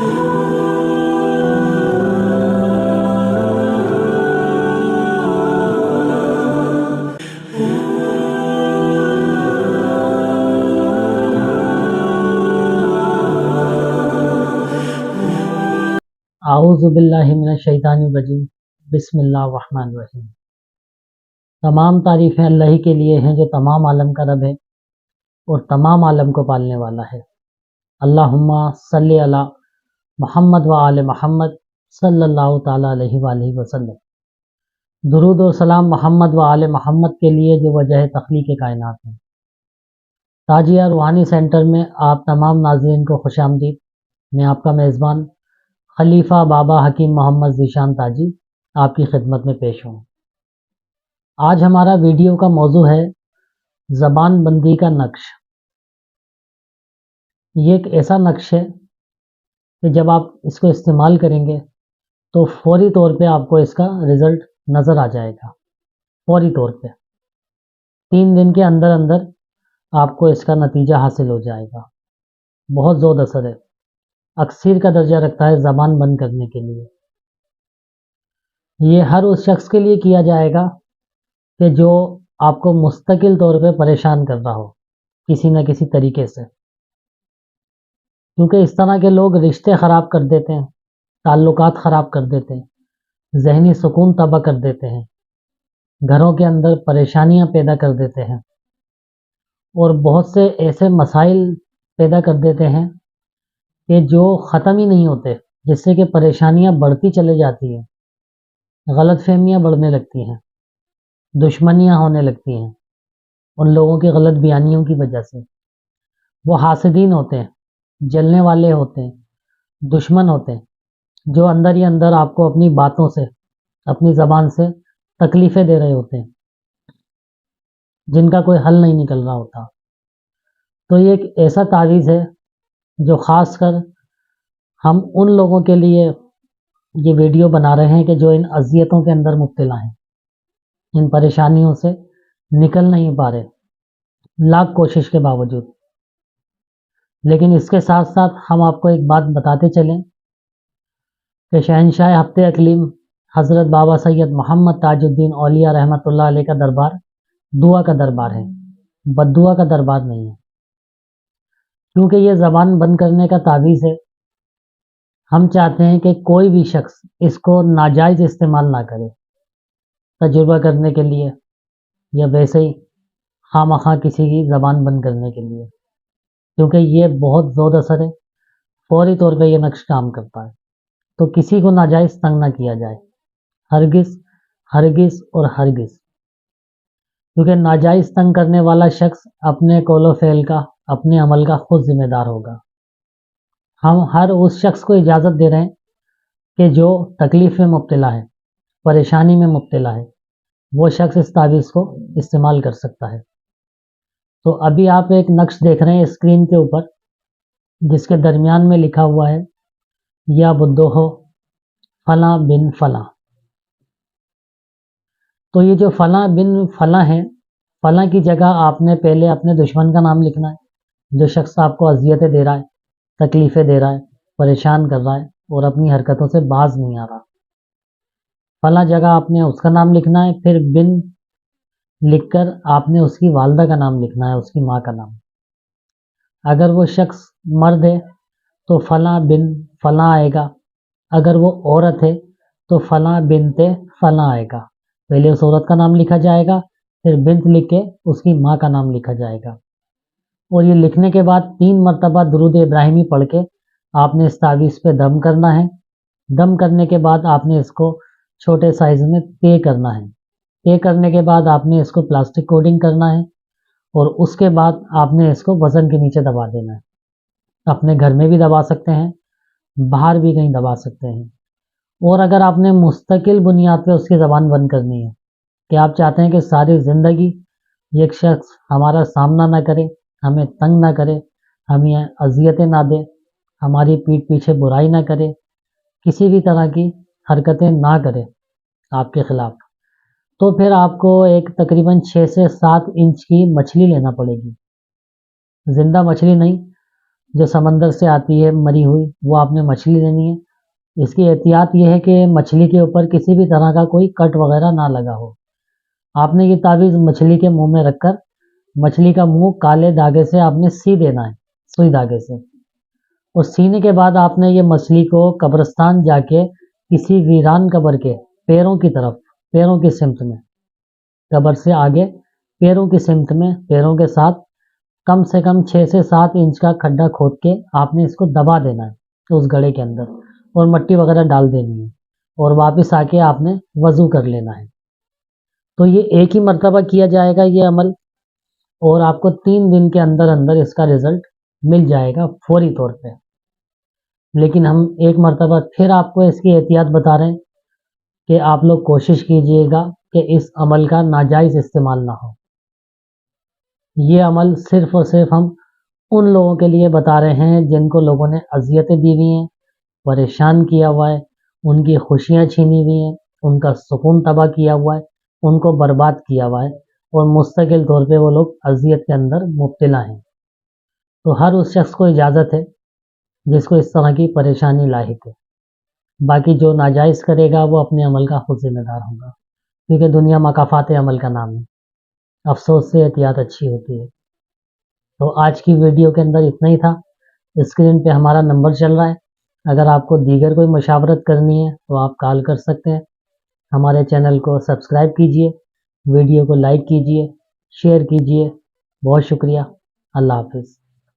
اعوذ باللہ من الشیطان الرجیم بسم اللہ الرحمن الرحیم۔ تمام تعریفیں اللہ ہی کے لیے ہیں جو تمام عالم کا رب ہے اور تمام عالم کو پالنے والا ہے۔ اللہم صلی علی محمد و آل محمد صلی اللہ تعالیٰ علیہ وآلہ وسلم۔ درود و سلام محمد و آل محمد کے لیے جو وجہ تخلیق کائنات ہیں۔ تاجیہ روحانی سینٹر میں آپ تمام ناظرین کو خوش آمدید۔ میں آپ کا میزبان خلیفہ بابا حکیم محمد ذیشان تاجی آپ کی خدمت میں پیش ہوں۔ آج ہمارا ویڈیو کا موضوع ہے زبان بندی کا نقش۔ یہ ایک ایسا نقش ہے کہ جب آپ اس کو استعمال کریں گے تو فوری طور پہ آپ کو اس کا رزلٹ نظر آ جائے گا۔ فوری طور پہ 3 دن کے اندر اندر آپ کو اس کا نتیجہ حاصل ہو جائے گا۔ بہت زود اثر ہے، اکثیر کا درجہ رکھتا ہے زبان بند کرنے کے لیے۔ یہ ہر اس شخص کے لیے کیا جائے گا کہ جو آپ کو مستقل طور پہ پریشان کر رہا ہو کسی نہ کسی طریقے سے، کیونکہ اس طرح کے لوگ رشتے خراب کر دیتے ہیں، تعلقات خراب کر دیتے ہیں، ذہنی سکون تباہ کر دیتے ہیں، گھروں کے اندر پریشانیاں پیدا کر دیتے ہیں اور بہت سے ایسے مسائل پیدا کر دیتے ہیں کہ جو ختم ہی نہیں ہوتے، جس سے کہ پریشانیاں بڑھتی چلے جاتی ہیں، غلط فہمیاں بڑھنے لگتی ہیں، دشمنیاں ہونے لگتی ہیں ان لوگوں کی غلط بیانیوں کی وجہ سے۔ وہ حاسدین ہوتے ہیں، جلنے والے ہوتے ہیں، دشمن ہوتے ہیں، جو اندر ہی اندر آپ کو اپنی باتوں سے، اپنی زبان سے تکلیفیں دے رہے ہوتے ہیں، جن کا کوئی حل نہیں نکل رہا ہوتا۔ تو یہ ایک ایسا تعویذ ہے جو خاص کر ہم ان لوگوں کے لیے یہ ویڈیو بنا رہے ہیں کہ جو ان اذیتوں کے اندر مبتلا ہیں، ان پریشانیوں سے نکل نہیں پا رہے لاکھ کوشش کے باوجود۔ لیکن اس کے ساتھ ساتھ ہم آپ کو ایک بات بتاتے چلیں کہ شہنشاہ ہفت اقلیم حضرت بابا سید محمد تاج الدین اولیاء رحمۃ اللہ علیہ کا دربار دعا کا دربار ہے، بد دعا کا دربار نہیں ہے، کیونکہ یہ زبان بند کرنے کا تعویذ ہے۔ ہم چاہتے ہیں کہ کوئی بھی شخص اس کو ناجائز استعمال نہ کرے، تجربہ کرنے کے لیے یا ویسے ہی خواہ مخواہ کسی کی زبان بند کرنے کے لیے، کیونکہ یہ بہت زود اثر ہے، فوری طور پہ یہ نقش کام کرتا ہے۔ تو کسی کو ناجائز تنگ نہ کیا جائے، ہرگز ہرگز اور ہرگز، کیونکہ ناجائز تنگ کرنے والا شخص اپنے قول و فعل کا، اپنے عمل کا خود ذمہ دار ہوگا۔ ہم ہر اس شخص کو اجازت دے رہے ہیں کہ جو تکلیف میں مبتلا ہے، پریشانی میں مبتلا ہے، وہ شخص اس تعویذ کو استعمال کر سکتا ہے۔ تو ابھی آپ ایک نقش دیکھ رہے ہیں اسکرین کے اوپر، جس کے درمیان میں لکھا ہوا ہے یا بدو ہو فلاں بن فلاں۔ تو یہ جو فلاں بن فلاں ہے، فلاں کی جگہ آپ نے پہلے اپنے دشمن کا نام لکھنا ہے، جو شخص آپ کو اذیتیں دے رہا ہے، تکلیفیں دے رہا ہے، پریشان کر رہا ہے اور اپنی حرکتوں سے باز نہیں آ رہا۔ فلاں جگہ آپ نے اس کا نام لکھنا ہے، پھر بن لکھ کر آپ نے اس کی والدہ کا نام لکھنا ہے، اس کی ماں کا نام۔ اگر وہ شخص مرد ہے تو فلاں بن فلاں آئے گا، اگر وہ عورت ہے تو فلاں بنت فلاں آئے گا۔ پہلے اس عورت کا نام لکھا جائے گا، پھر بنت لکھ کے اس کی ماں کا نام لکھا جائے گا، اور یہ لکھنے کے بعد 3 مرتبہ درود ابراہیمی پڑھ کے آپ نے اس تعویذ پہ دم کرنا ہے۔ دم کرنے کے بعد آپ نے اس کو چھوٹے سائز میں طے کرنا ہے۔ طے کرنے کے بعد آپ نے اس کو پلاسٹک کوٹنگ کرنا ہے، اور اس کے بعد آپ نے اس کو وزن کے نیچے دبا دینا ہے۔ اپنے گھر میں بھی دبا سکتے ہیں، باہر بھی کہیں دبا سکتے ہیں۔ اور اگر آپ نے مستقل بنیاد پہ اس کی زبان بند کرنی ہے کہ آپ چاہتے ہیں کہ ساری زندگی یہ ایک شخص ہمارا سامنا نہ کرے، ہمیں تنگ نہ کرے، ہمیں اذیتیں نہ دے، ہماری پیٹھ پیچھے برائی نہ کرے، کسی بھی طرح کی حرکتیں نہ کرے آپ کے خلاف، تو پھر آپ کو ایک تقریباً 6 سے 7 انچ کی مچھلی لینا پڑے گی، زندہ مچھلی نہیں، جو سمندر سے آتی ہے مری ہوئی، وہ آپ نے مچھلی لینی ہے۔ اس کی احتیاط یہ ہے کہ مچھلی کے اوپر کسی بھی طرح کا کوئی کٹ وغیرہ نہ لگا ہو۔ آپ نے یہ تعویذ مچھلی کے منہ میں رکھ کر مچھلی کا منہ کالے دھاگے سے آپ نے سی دینا ہے، سوئی دھاگے سے۔ اور سینے کے بعد آپ نے یہ مچھلی کو قبرستان جا کے کسی ویران قبر کے پیروں کی طرف، پیروں کی سمت میں، قبر سے آگے پیروں کی سمت میں، پیروں کے ساتھ کم سے کم 6 سے 7 انچ کا کھڈا کھود کے آپ نے اس کو دبا دینا ہے اس گڑھے کے اندر، اور مٹی وغیرہ ڈال دینی ہے، اور واپس آ کے آپ نے وضو کر لینا ہے۔ تو یہ ایک ہی مرتبہ کیا جائے گا یہ عمل، اور آپ کو 3 دن کے اندر اندر اس کا رزلٹ مل جائے گا فوری طور پہ۔ لیکن ہم ایک مرتبہ پھر آپ کو اس کی احتیاط بتا رہے ہیں کہ آپ لوگ کوشش کیجئے گا کہ اس عمل کا ناجائز استعمال نہ ہو۔ یہ عمل صرف اور صرف ہم ان لوگوں کے لیے بتا رہے ہیں جن کو لوگوں نے اذیتیں دی ہوئی ہیں، پریشان کیا ہوا ہے، ان کی خوشیاں چھینی ہوئی ہیں، ان کا سکون تباہ کیا ہوا ہے، ان کو برباد کیا ہوا ہے، اور مستقل طور پہ وہ لوگ اذیت کے اندر مبتلا ہیں۔ تو ہر اس شخص کو اجازت ہے جس کو اس طرح کی پریشانی لاحق ہے۔ باقی جو ناجائز کرے گا وہ اپنے عمل کا خود ذمہ دار ہوگا، کیونکہ دنیا مکافات عمل کا نام ہے۔ افسوس سے احتیاط اچھی ہوتی ہے۔ تو آج کی ویڈیو کے اندر اتنا ہی تھا۔ اسکرین پہ ہمارا نمبر چل رہا ہے، اگر آپ کو دیگر کوئی مشاورت کرنی ہے تو آپ کال کر سکتے ہیں۔ ہمارے چینل کو سبسکرائب کیجئے، ویڈیو کو لائک کیجئے، شیئر کیجئے۔ بہت شکریہ۔ اللہ حافظ۔